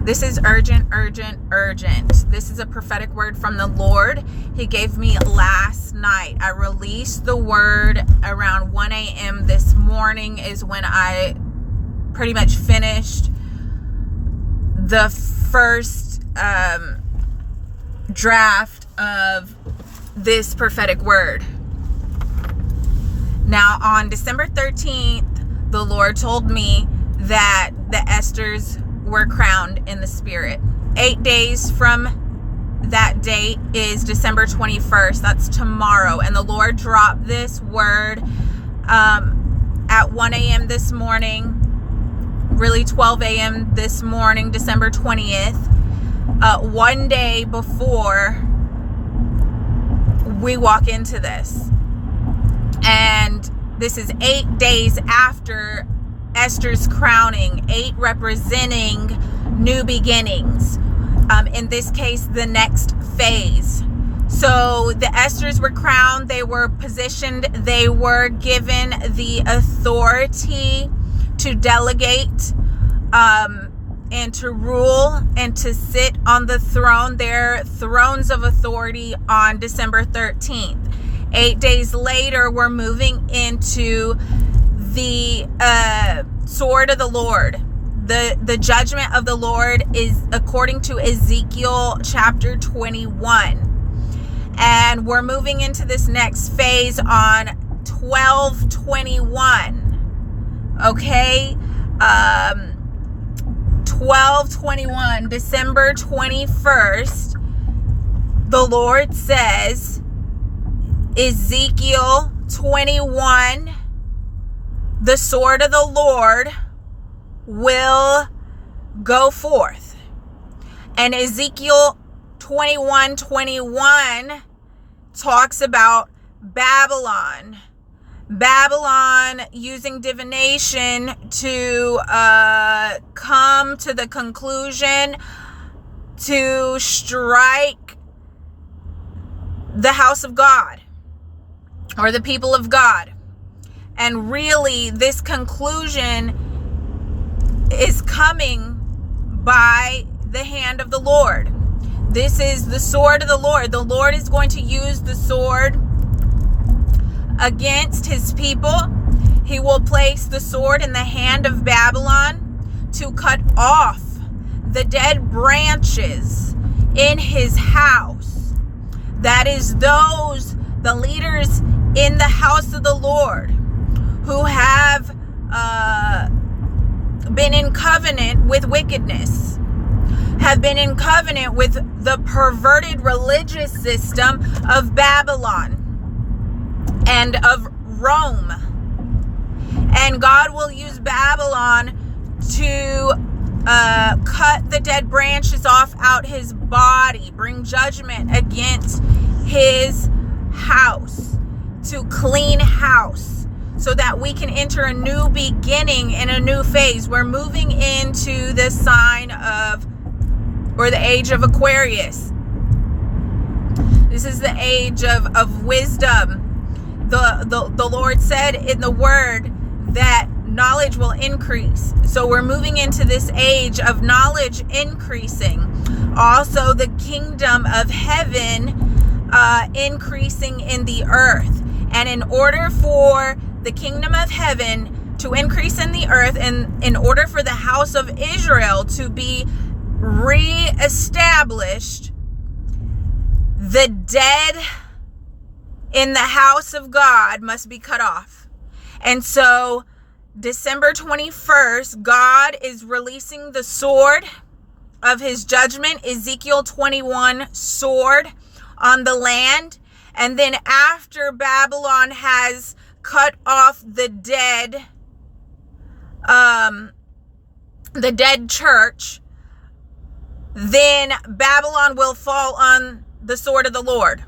This is urgent, urgent, urgent. This is a prophetic word from the Lord. He gave me last night. I released the word around 1 a.m. this morning is when I pretty much finished the first draft of this prophetic word. Now, on December 13th, the Lord told me that the Esthers were crowned in the spirit. 8 days from that date is December 21st. That's tomorrow. And the Lord dropped this word at 1 a.m. this morning, really 12 a.m. this morning, December 20th, one day before we walk into this. And this is 8 days after Esther's crowning, 8 representing new beginnings. In this case, the next phase. So the Esthers were crowned, they were positioned, they were given the authority to delegate and to rule and to sit on the throne, their thrones of authority on December 13th. 8 days later, we're moving into the sword of the Lord. The judgment of the Lord is according to Ezekiel chapter 21. And we're moving into this next phase on 12/21. Okay? 12/21, December 21st, the Lord says, Ezekiel 21, the sword of the Lord will go forth. And Ezekiel 21:21 talks about Babylon. Babylon using divination to come to the conclusion to strike the house of God or the people of God. And really, this conclusion is coming by the hand of the Lord. This is the sword of the Lord. The Lord is going to use the sword against his people. He will place the sword in the hand of Babylon to cut off the dead branches in his house. That is the leaders in the house of the Lord who have been in covenant with wickedness, have been in covenant with the perverted religious system of Babylon and of Rome. And God will use Babylon to cut the dead branches off out his body, bring judgment against his house, to clean house, so that we can enter a new beginning in a new phase. We're moving into the sign of, or the age of Aquarius. This is the age of wisdom. The Lord said in the word that knowledge will increase. So we're moving into this age of knowledge increasing. Also, the kingdom of heaven increasing in the earth. And in order for the kingdom of heaven to increase in the earth, and in order for the house of Israel to be reestablished, the dead in the house of God must be cut off. And so December 21st, God is releasing the sword of his judgment, Ezekiel 21 sword on the land. And then after Babylon has cut off the dead church, then Babylon will fall on the sword of the Lord.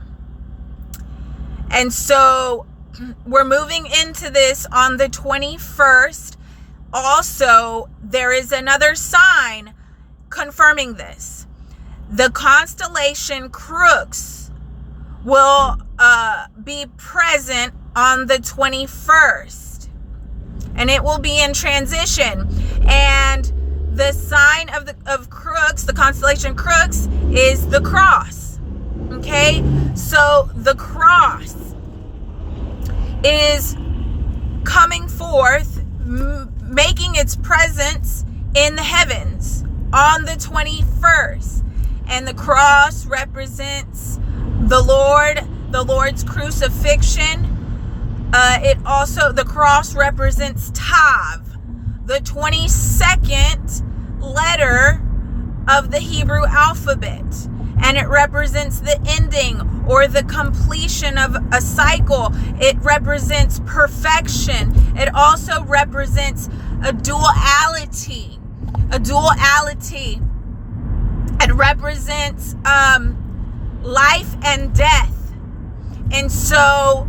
And so we're moving into this on the 21st. Also, there is another sign confirming this. The constellation Crux will be present on the 21st, and it will be in transition. And the sign of Crux constellation Crux is the cross. Okay, so the cross is coming forth, making its presence in the heavens on the 21st. And the cross represents the Lord's crucifixion. The cross represents Tav, the 22nd letter of the Hebrew alphabet. And it represents the ending or the completion of a cycle. It represents perfection. It also represents a duality. It represents life and death. And so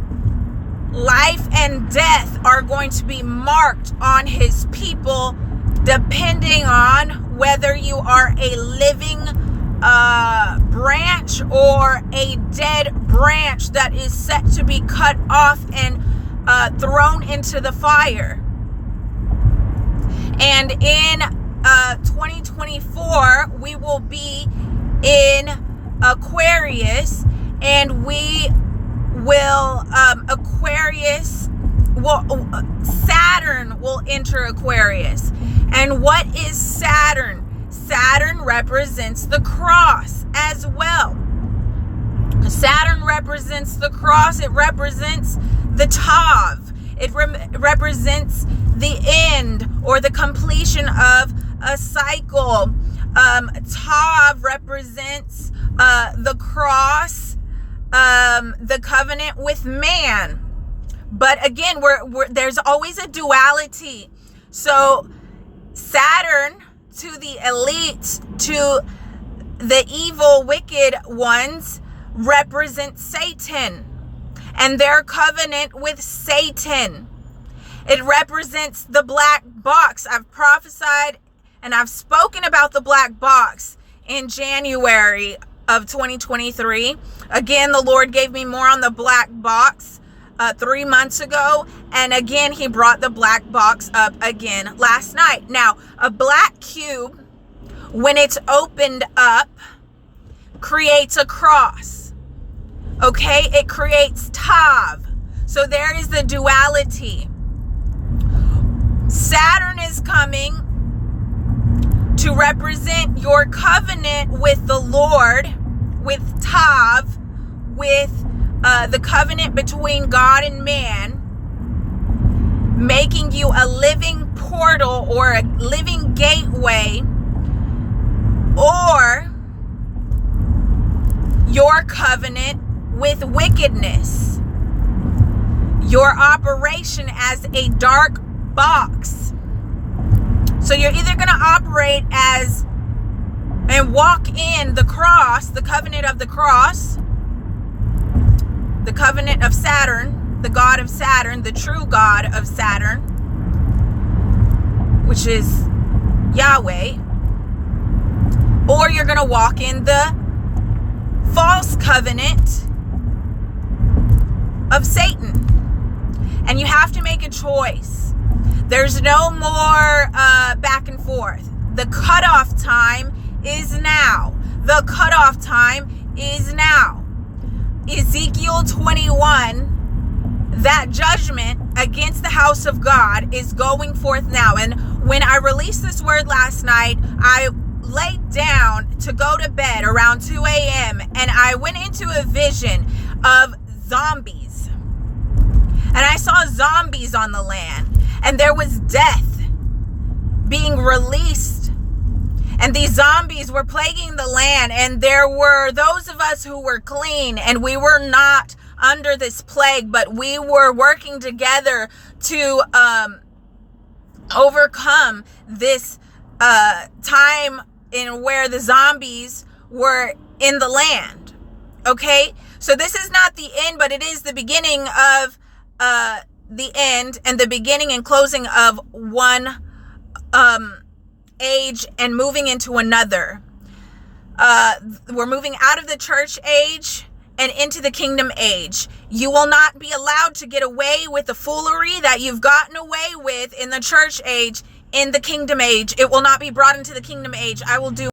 life and death are going to be marked on his people, depending on whether you are a living branch or a dead branch that is set to be cut off and thrown into the fire. And in 2024, we will be in Aquarius, and we will Saturn will enter Aquarius. And what is Saturn? Saturn represents the cross as well. Saturn represents the cross. It represents the Tav. It represents the end or the completion of a cycle. Tav represents the cross, the covenant with man. But again, there's always a duality. So Saturn to the elite, to the evil, wicked ones, represents Satan and their covenant with Satan. It represents the black box. I've prophesied and I've spoken about the black box in January of 2023. Again, the Lord gave me more on the black box 3 months ago. And again, he brought the black box up again last night. Now, a black cube, when it's opened up, creates a cross. Okay? It creates Tav. So there is the duality. Saturn is coming to represent your covenant with the Lord, with Tav, with the covenant between God and man, making you a living portal or a living gateway, or your covenant with wickedness, your operation as a dark box. So you're either going to operate as and walk in the cross, the covenant of the cross, the covenant of Saturn, the God of Saturn, the true God of Saturn, which is Yahweh, or you're going to walk in the false covenant of Satan. And you have to make a choice. There's no more back and forth. The cutoff time is now. The cutoff time is now. Ezekiel 21, that judgment against the house of God is going forth now. And when I released this word last night, I laid down to go to bed around 2 a.m. and I went into a vision of zombies. And I saw zombies on the land. And there was death being released. And these zombies were plaguing the land. And there were those of us who were clean. And we were not under this plague. But we were working together to overcome this time in where the zombies were in the land. Okay? So this is not the end, but it is the beginning of the end and the beginning and closing of one age and moving into another. We're moving out of the church age and into the kingdom age. You will not be allowed to get away with the foolery that you've gotten away with in the church age, in the kingdom age. It will not be brought into the kingdom age. I will do